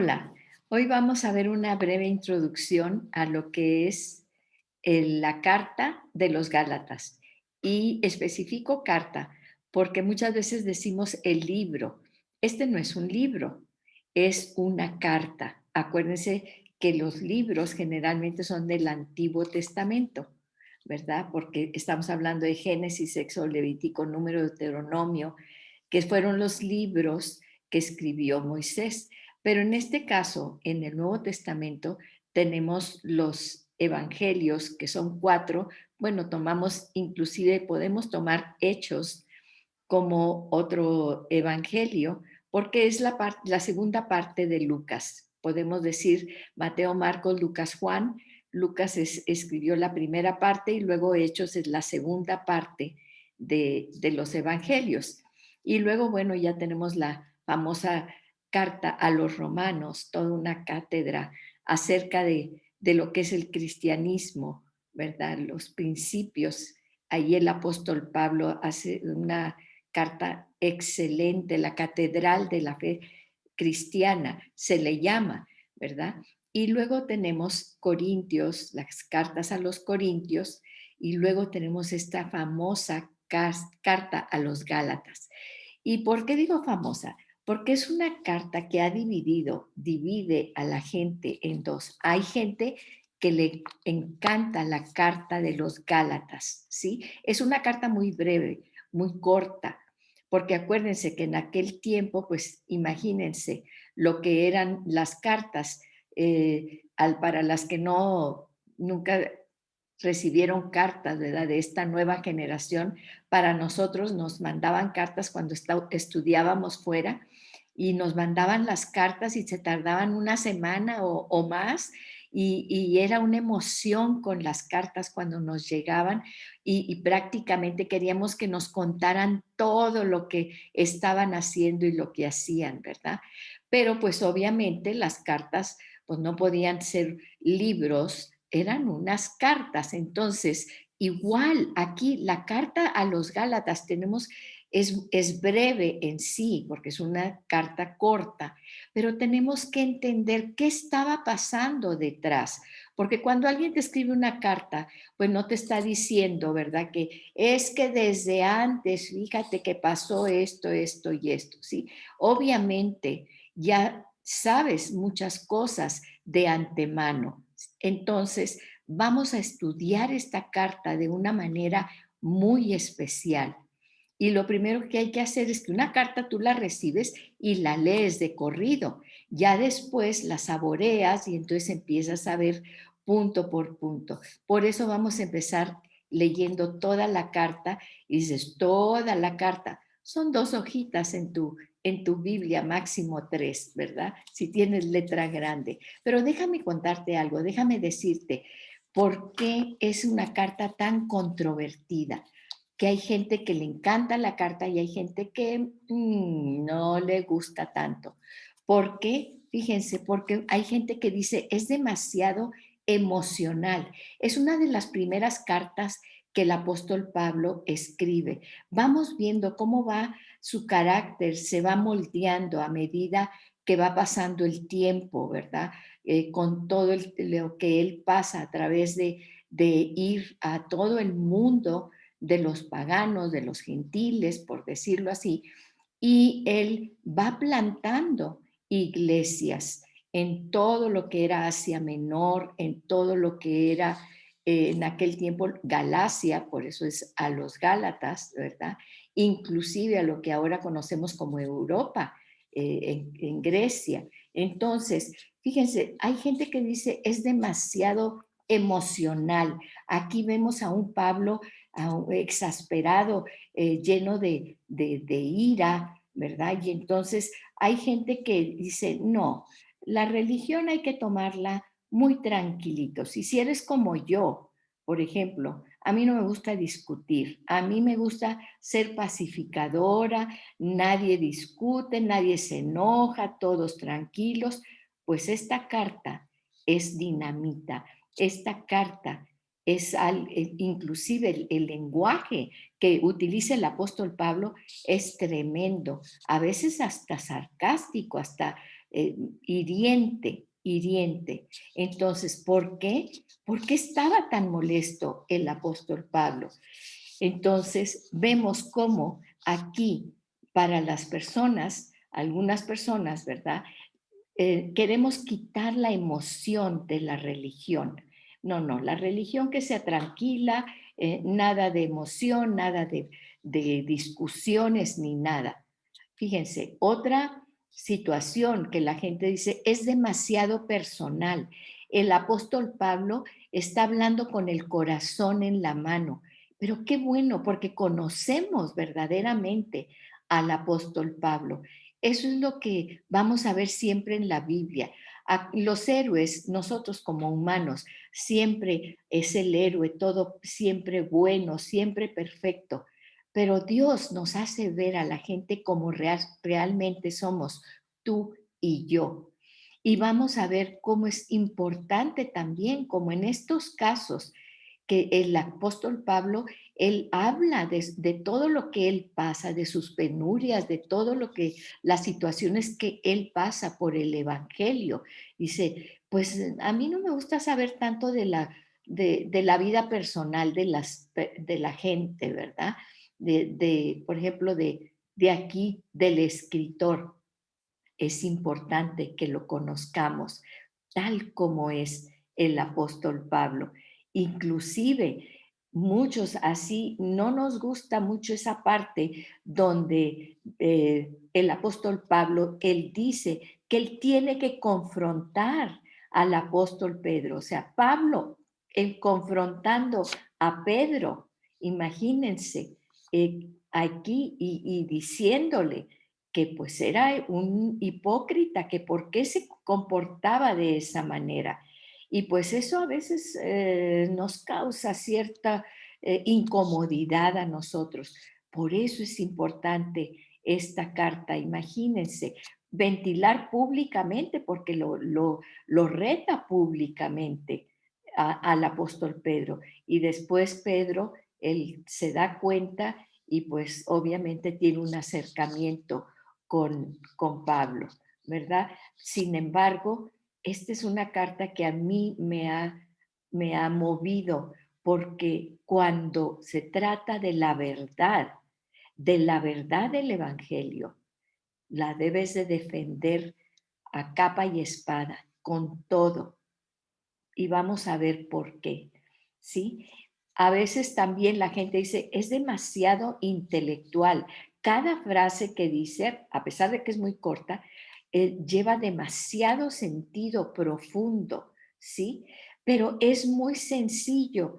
Hola, hoy vamos a ver una breve introducción a lo que es la carta de los Gálatas. Y especifico carta porque muchas veces decimos el libro. Este no es un libro, es una carta. Acuérdense que los libros generalmente son del Antiguo Testamento, ¿verdad? Porque estamos hablando de Génesis, Éxodo, Levítico, Número, Deuteronomio, que fueron los libros que escribió Moisés. Pero en este caso, en el Nuevo Testamento, tenemos los evangelios, que son cuatro. Bueno, tomamos, inclusive podemos tomar Hechos como otro evangelio, porque es la segunda parte de Lucas. Podemos decir Mateo, Marcos, Lucas, Juan. Lucas escribió la primera parte y luego Hechos es la segunda parte de los evangelios. Y luego, bueno, ya tenemos la famosa carta a los romanos, toda una cátedra acerca de lo que es el cristianismo, ¿verdad? Los principios. Ahí el apóstol Pablo hace una carta excelente, la catedral de la fe cristiana, se le llama, ¿verdad? Y luego tenemos Corintios, las cartas a los Corintios, y luego tenemos esta famosa carta a los Gálatas. ¿Y por qué digo famosa? Porque es una carta que divide a la gente en dos. Hay gente que le encanta la carta de los Gálatas, ¿sí? Es una carta muy breve, muy corta, porque acuérdense que en aquel tiempo, pues imagínense lo que eran las cartas para las que nunca recibieron cartas, ¿verdad? De esta nueva generación. Para nosotros nos mandaban cartas cuando estudiábamos fuera y nos mandaban las cartas y se tardaban una semana o más y era una emoción con las cartas cuando nos llegaban y prácticamente queríamos que nos contaran todo lo que estaban haciendo y lo que hacían, ¿verdad? Pero pues obviamente las cartas pues no podían ser libros, eran unas cartas. Entonces, igual aquí la carta a los Gálatas es breve en sí, porque es una carta corta, pero tenemos que entender qué estaba pasando detrás, porque cuando alguien te escribe una carta, pues no te está diciendo, ¿verdad? Que es que desde antes, fíjate que pasó esto, esto y esto, ¿sí? Obviamente ya sabes muchas cosas de antemano. Entonces, vamos a estudiar esta carta de una manera muy especial. Y lo primero que hay que hacer es que una carta tú la recibes y la lees de corrido. Ya después la saboreas y entonces empiezas a ver punto por punto. Por eso vamos a empezar leyendo toda la carta y dices, toda la carta. Son dos hojitas en tu Biblia, máximo tres, ¿verdad? Si tienes letra grande. Pero déjame contarte algo, déjame decirte por qué es una carta tan controvertida, que hay gente que le encanta la carta y hay gente que no le gusta tanto. ¿Por qué? Fíjense, porque hay gente que dice es demasiado emocional. Es una de las primeras cartas que el apóstol Pablo escribe. Vamos viendo cómo va su carácter, se va moldeando a medida que va pasando el tiempo, ¿verdad? Con todo lo que él pasa a través de ir a todo el mundo de los paganos, de los gentiles, por decirlo así, y él va plantando iglesias en todo lo que era Asia Menor, en todo lo que era en aquel tiempo Galacia, por eso es a los Gálatas, ¿verdad? Inclusive a lo que ahora conocemos como Europa, en Grecia. Entonces, fíjense, hay gente que dice es demasiado emocional. Aquí vemos a un Pablo exasperado, lleno de ira, ¿verdad? Y entonces hay gente que dice, no, la religión hay que tomarla muy tranquilitos. Y si eres como yo, por ejemplo, a mí no me gusta discutir, a mí me gusta ser pacificadora, nadie discute, nadie se enoja, todos tranquilos, pues esta carta es dinamita, esta carta inclusive el lenguaje que utiliza el apóstol Pablo es tremendo, a veces hasta sarcástico, hasta hiriente, hiriente. Entonces, ¿por qué? ¿Por qué estaba tan molesto el apóstol Pablo? Entonces, vemos cómo aquí, para las personas, algunas personas, ¿verdad? Queremos quitar la emoción de la religión. No, no, la religión que sea tranquila, nada de emoción, nada de discusiones ni nada. Fíjense, otra situación que la gente dice es demasiado personal. El apóstol Pablo está hablando con el corazón en la mano, pero qué bueno, porque conocemos verdaderamente al apóstol Pablo. Eso es lo que vamos a ver siempre en la Biblia. Los héroes, nosotros como humanos, siempre es el héroe, todo siempre bueno, siempre perfecto. Pero Dios nos hace ver a la gente como realmente somos, tú y yo. Y vamos a ver cómo es importante también, como en estos casos, que el apóstol Pablo, él habla de todo lo que él pasa, de sus penurias, de todo lo que, las situaciones que él pasa por el evangelio. Dice, pues a mí no me gusta saber tanto de la vida personal de la gente, ¿verdad? Por ejemplo, de aquí, del escritor. Es importante que lo conozcamos tal como es el apóstol Pablo. Inclusive, muchos así no nos gusta mucho esa parte donde el apóstol Pablo, él dice que él tiene que confrontar al apóstol Pedro. O sea, Pablo, él confrontando a Pedro, imagínense, aquí y diciéndole que pues era un hipócrita, que por qué se comportaba de esa manera. Y pues eso a veces nos causa cierta incomodidad a nosotros. Por eso es importante esta carta, imagínense, ventilar públicamente, porque lo reta públicamente al apóstol Pedro. Y después Pedro, él se da cuenta y pues obviamente tiene un acercamiento con Pablo, ¿verdad? Sin embargo, esta es una carta que a mí me ha movido porque cuando se trata de la verdad del Evangelio, la debes de defender a capa y espada, con todo. Y vamos a ver por qué, ¿sí? A veces también la gente dice, es demasiado intelectual. Cada frase que dice, a pesar de que es muy corta, lleva demasiado sentido profundo, ¿sí? Pero es muy sencillo.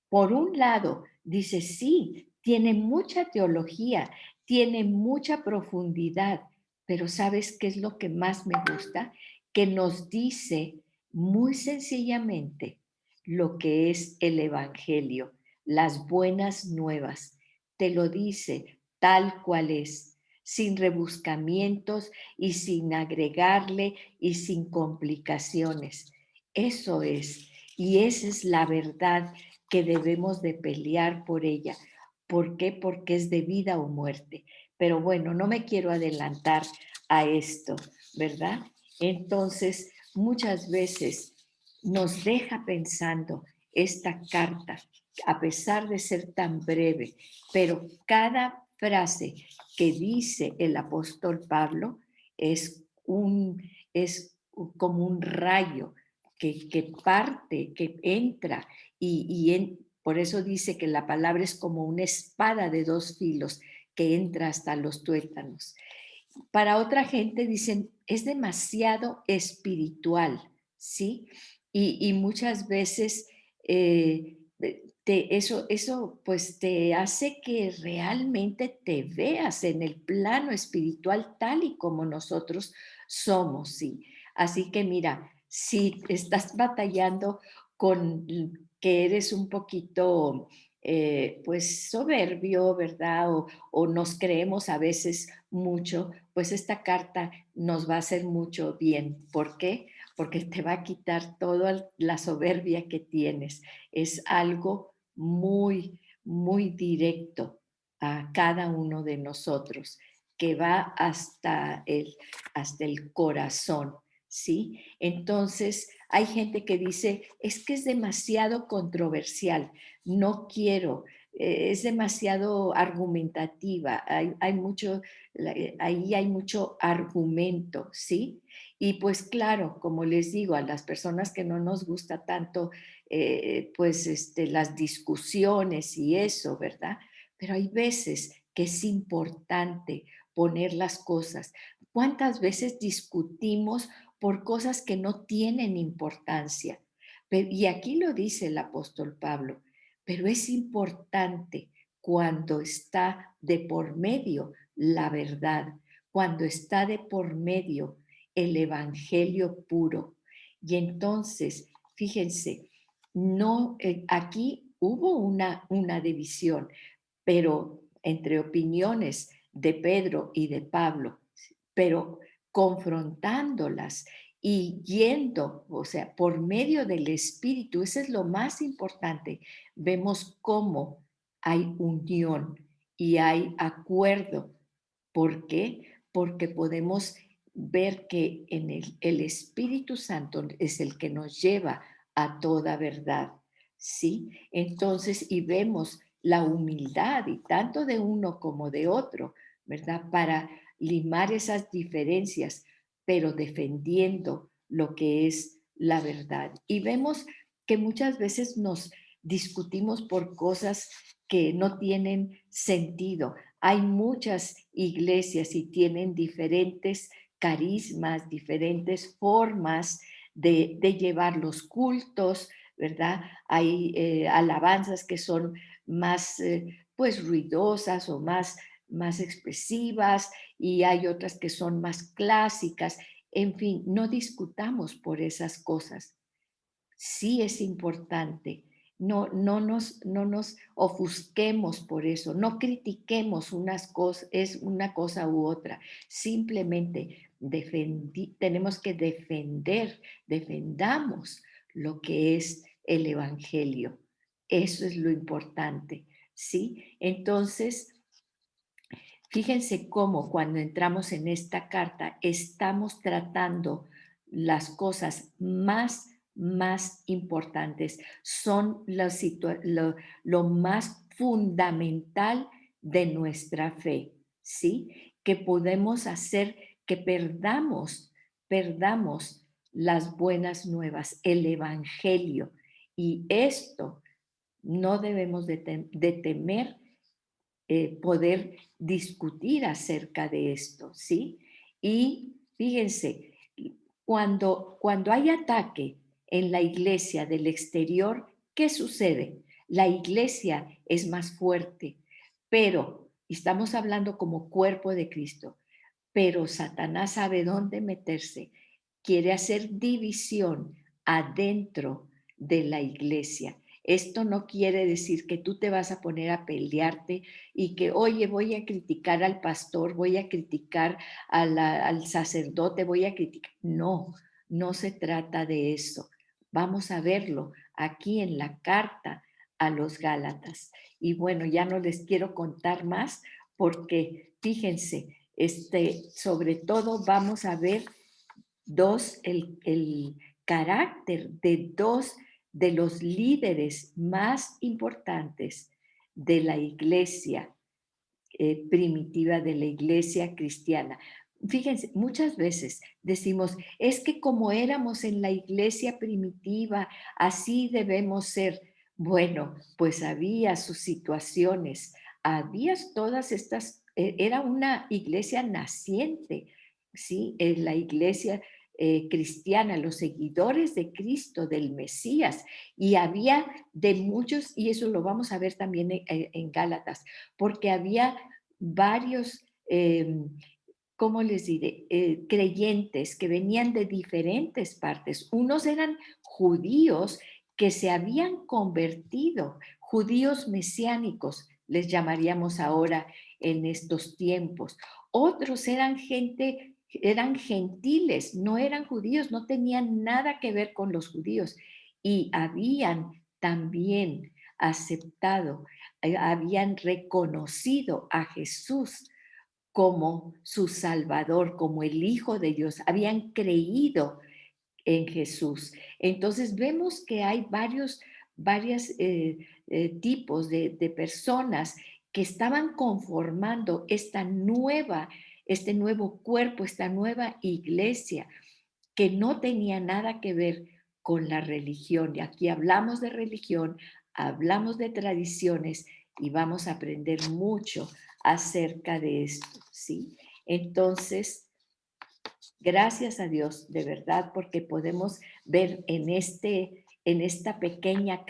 Por un lado, dice, sí, tiene mucha teología, tiene mucha profundidad, pero ¿sabes qué es lo que más me gusta? Que nos dice muy sencillamente lo que es el Evangelio, las buenas nuevas. Te lo dice tal cual es, sin rebuscamientos y sin agregarle y sin complicaciones. Eso es, y esa es la verdad que debemos de pelear por ella. ¿Por qué? Porque es de vida o muerte. Pero bueno, no me quiero adelantar a esto, ¿verdad? Entonces, muchas veces nos deja pensando esta carta, a pesar de ser tan breve, pero cada frase que dice el apóstol Pablo es, es como un rayo que parte, que entra por eso dice que la palabra es como una espada de dos filos que entra hasta los tuétanos. Para otra gente dicen, es demasiado espiritual, ¿sí? Y muchas veces eso pues te hace que realmente te veas en el plano espiritual tal y como nosotros somos, ¿sí? Así que mira, si estás batallando con que eres un poquito pues soberbio, ¿verdad? O nos creemos a veces mucho, pues esta carta nos va a hacer mucho bien. ¿Por qué? Porque te va a quitar toda la soberbia que tienes. Es algo muy, muy directo a cada uno de nosotros. que va hasta el corazón, ¿sí? Entonces, hay gente que dice, es que es demasiado controversial, no quiero, es demasiado argumentativa, hay mucho, ahí hay mucho argumento, ¿sí? Y pues claro, como les digo, a las personas que no nos gusta tanto, pues las discusiones y eso, ¿verdad? Pero hay veces que es importante poner las cosas. ¿Cuántas veces discutimos por cosas que no tienen importancia? Y aquí lo dice el apóstol Pablo, pero es importante cuando está de por medio la verdad, cuando está de por medio el evangelio puro. Y entonces, fíjense, no, aquí hubo una división, pero entre opiniones de Pedro y de Pablo, pero confrontándolas y yendo, o sea, por medio del Espíritu, eso es lo más importante, vemos cómo hay unión y hay acuerdo. ¿Por qué? Porque podemos ver que en el Espíritu Santo es el que nos lleva a toda verdad, ¿sí? Entonces, y vemos la humildad y tanto de uno como de otro, ¿verdad? Para limar esas diferencias, pero defendiendo lo que es la verdad. Y vemos que muchas veces nos discutimos por cosas que no tienen sentido. Hay muchas iglesias y tienen diferentes carismas, diferentes formas de llevar los cultos, ¿verdad? Hay alabanzas que son más, pues, ruidosas o más expresivas y hay otras que son más clásicas. En fin, no discutamos por esas cosas. Sí es importante. No nos ofusquemos por eso, no critiquemos unas cosas, es una cosa u otra. Simplemente tenemos que defendamos lo que es el Evangelio. Eso es lo importante, ¿sí? Entonces, fíjense cómo cuando entramos en esta carta estamos tratando las cosas más importantes. Son lo más fundamental de nuestra fe, ¿sí? Que podemos hacer que perdamos las buenas nuevas, el evangelio. Y esto no debemos de temer poder discutir acerca de esto, ¿sí? Y fíjense, cuando hay ataque en la iglesia del exterior, ¿qué sucede? La iglesia es más fuerte, pero estamos hablando como cuerpo de Cristo, pero Satanás sabe dónde meterse, quiere hacer división adentro de la iglesia. Esto no quiere decir que tú te vas a poner a pelearte y que, oye, voy a criticar al pastor, voy a criticar al sacerdote, voy a criticar. No, no se trata de eso. Vamos a verlo aquí en la carta a los Gálatas. Y bueno, ya no les quiero contar más porque fíjense, sobre todo vamos a ver el carácter de dos de los líderes más importantes de la iglesia primitiva, de la iglesia cristiana. Fíjense, muchas veces decimos, es que como éramos en la iglesia primitiva, así debemos ser. Bueno, pues había sus situaciones, había todas estas, era una iglesia naciente, ¿sí? La iglesia cristiana, los seguidores de Cristo, del Mesías, y había de muchos, y eso lo vamos a ver también en Gálatas, porque había varios, ¿cómo les diré? Creyentes que venían de diferentes partes. Unos eran judíos que se habían convertido, judíos mesiánicos, les llamaríamos ahora en estos tiempos. Otros eran gentiles, no eran judíos, no tenían nada que ver con los judíos y habían también aceptado, habían reconocido a Jesús como su Salvador, como el Hijo de Dios, habían creído en Jesús. Entonces vemos que hay varios tipos de personas que estaban conformando este nuevo cuerpo, esta nueva iglesia, que no tenía nada que ver con la religión. Y aquí hablamos de religión, hablamos de tradiciones y vamos a aprender mucho acerca de esto, ¿sí? Entonces, gracias a Dios, de verdad, porque podemos ver en esta pequeña,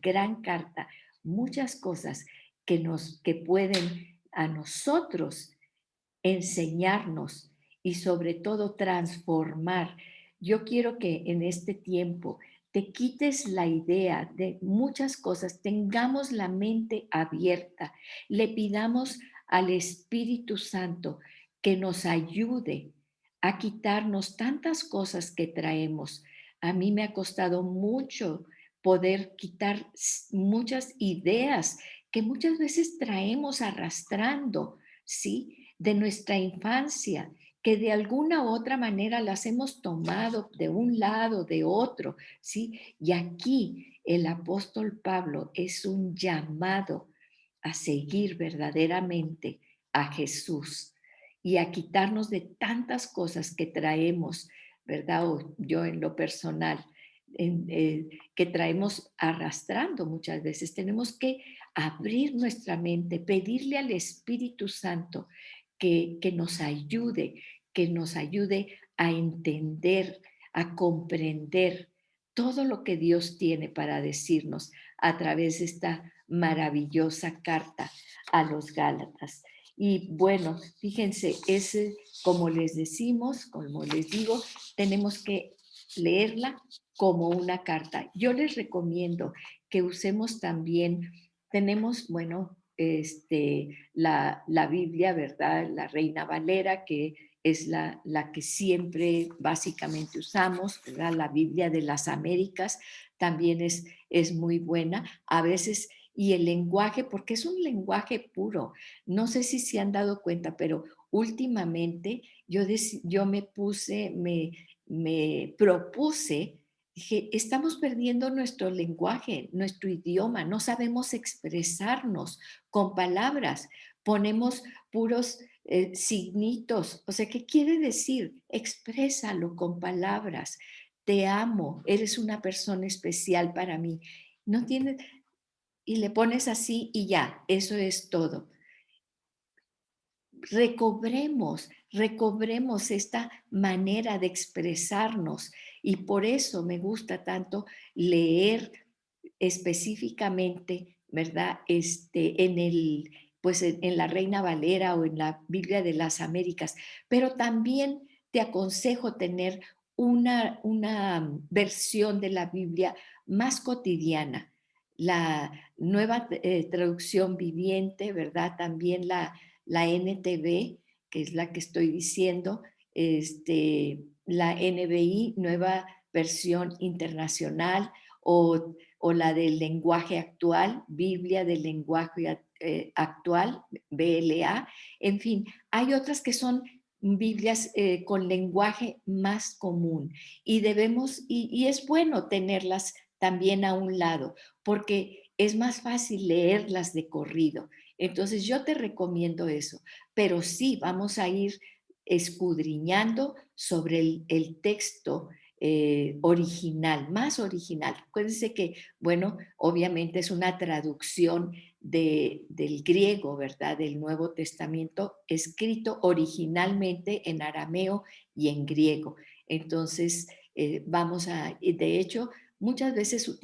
gran carta, muchas cosas que pueden a nosotros enseñarnos y sobre todo transformar. Yo quiero que en este tiempo te quites la idea de muchas cosas, tengamos la mente abierta, le pidamos al Espíritu Santo que nos ayude a quitarnos tantas cosas que traemos. A mí me ha costado mucho poder quitar muchas ideas que muchas veces traemos arrastrando, ¿sí? De nuestra infancia, que de alguna u otra manera las hemos tomado de un lado, de otro, ¿sí? Y aquí el apóstol Pablo es un llamado a seguir verdaderamente a Jesús y a quitarnos de tantas cosas que traemos, ¿verdad? O yo en lo personal, que traemos arrastrando muchas veces. Tenemos que abrir nuestra mente, pedirle al Espíritu Santo que nos ayude a entender, a comprender todo lo que Dios tiene para decirnos a través de esta maravillosa carta a los Gálatas. Y bueno, fíjense, como les decimos, como les digo, tenemos que leerla como una carta. Yo les recomiendo que usemos también, tenemos, bueno, la Biblia, ¿verdad? La Reina Valera, que es la que siempre básicamente usamos, ¿verdad? La Biblia de las Américas también es muy buena. A veces, y el lenguaje, porque es un lenguaje puro. No sé si se han dado cuenta, pero últimamente yo me propuse. Dije, estamos perdiendo nuestro lenguaje, nuestro idioma, no sabemos expresarnos con palabras, ponemos puros signitos. O sea, ¿qué quiere decir? Exprésalo con palabras. Te amo, eres una persona especial para mí. No tienes, y le pones así y ya, eso es todo. Recobremos esta manera de expresarnos y por eso me gusta tanto leer específicamente, ¿verdad? En la Reina Valera o en la Biblia de las Américas, pero también te aconsejo tener una versión de la Biblia más cotidiana, la nueva traducción viviente, ¿verdad? También la NTV, que es la que estoy diciendo, la NBI, nueva versión internacional, o la del lenguaje actual, Biblia del lenguaje actual, BLA. En fin, hay otras que son Biblias con lenguaje más común y es bueno tenerlas también a un lado, porque es más fácil leerlas de corrido. Entonces yo te recomiendo eso, pero sí vamos a ir escudriñando sobre el texto original, más original. Acuérdense que, bueno, obviamente es una traducción del griego, ¿verdad? Del Nuevo Testamento, escrito originalmente en arameo y en griego. Entonces, de hecho, muchas veces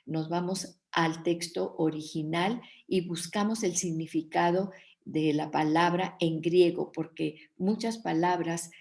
nos vamos al texto original y buscamos el significado de la palabra en griego, porque muchas palabras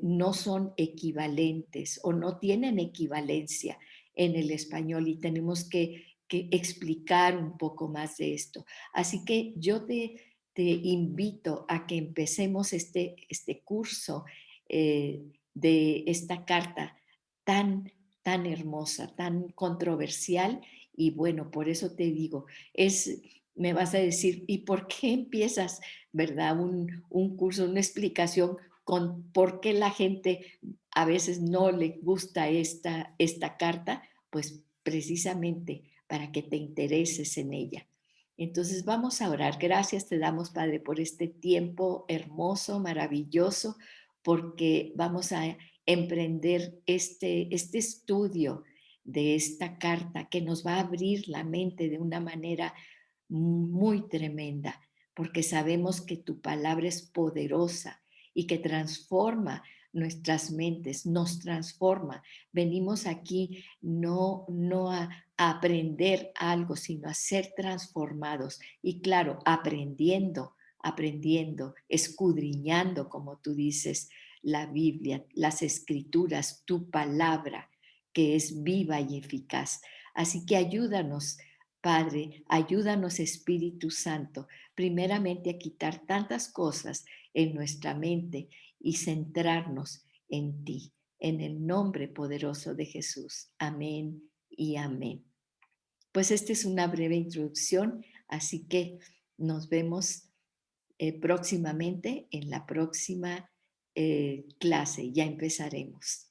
no son equivalentes o no tienen equivalencia en el español y tenemos que explicar un poco más de esto. Así que yo te invito a que empecemos este curso de esta carta tan, tan hermosa, tan controversial y bueno, por eso te digo, es me vas a decir, ¿y por qué empiezas, verdad, un curso, una explicación con por qué la gente a veces no le gusta esta carta? Pues precisamente para que te intereses en ella. Entonces vamos a orar. Gracias te damos, Padre, por este tiempo hermoso, maravilloso, porque vamos a emprender este estudio de esta carta que nos va a abrir la mente de una manera muy tremenda, porque sabemos que tu palabra es poderosa y que transforma nuestras mentes, nos transforma. Venimos aquí no a aprender algo, sino a ser transformados. Y claro, aprendiendo, escudriñando, como tú dices, la Biblia, las escrituras, tu palabra, que es viva y eficaz. Así que ayúdanos, Padre, ayúdanos, Espíritu Santo, primeramente a quitar tantas cosas en nuestra mente y centrarnos en ti, en el nombre poderoso de Jesús. Amén y amén. Pues esta es una breve introducción, así que nos vemos próximamente en la próxima clase. Ya empezaremos.